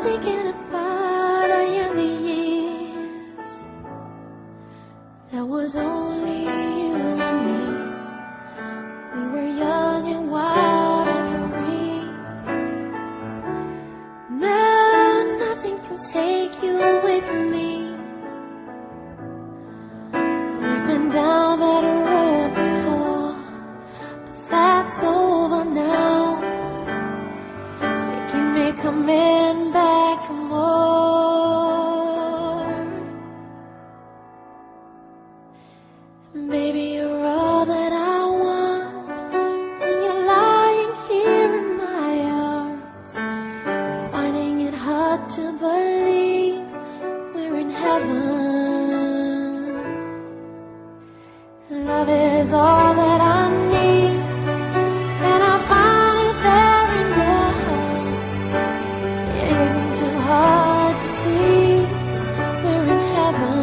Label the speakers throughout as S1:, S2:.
S1: thinking about our younger years. There was only you and me. We were young and wild and free. Now nothing can take you away from me. We've been down that road before, but that's over now. You keep me coming back for more. And baby, you're all that I want. When you're lying here in my arms, I'm finding it hard to believe we're in heaven. Love is all that I need, and I found it there in your heart. It isn't too hard to see we're in heaven.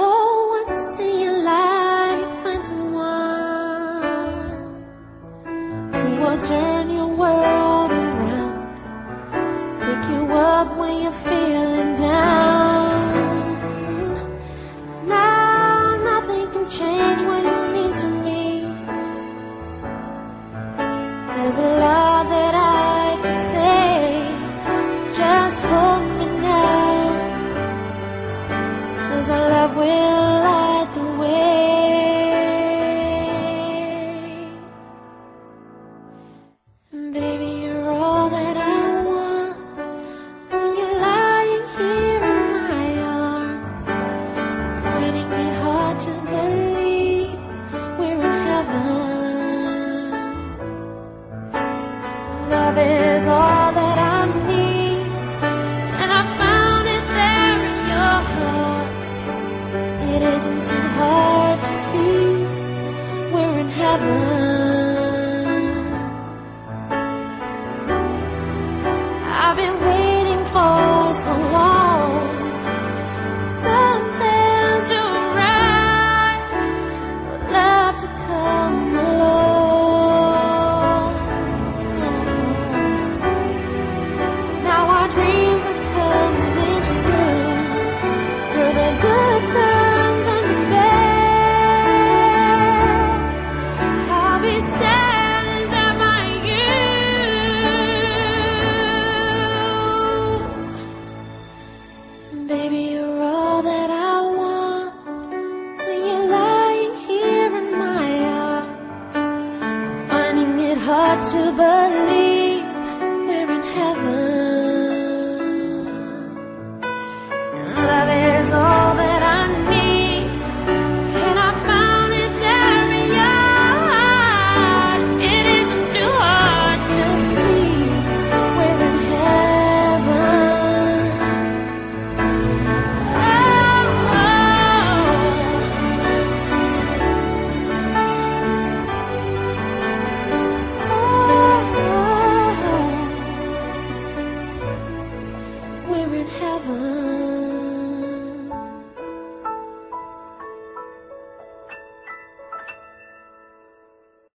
S1: Oh, once in your life you find someone who will turn your world around, pick you up when you're feeling down. Change what you mean to me. There's a lot that I could say, just hold me now, 'cause our love will light the way. And baby, you're all that I want. When you're lying here in my arms, finding it hard to believe we're in heaven. Love is all that I need, and I found it there in your heart. It isn't too hard to see we're in heaven. I've been waiting for so long, something to to come along. Now our dreams are coming true, through the good times and the bad. I'll be standing there by you. Baby, you're all that I want. When you're lying here in my arms, finding it hard to believe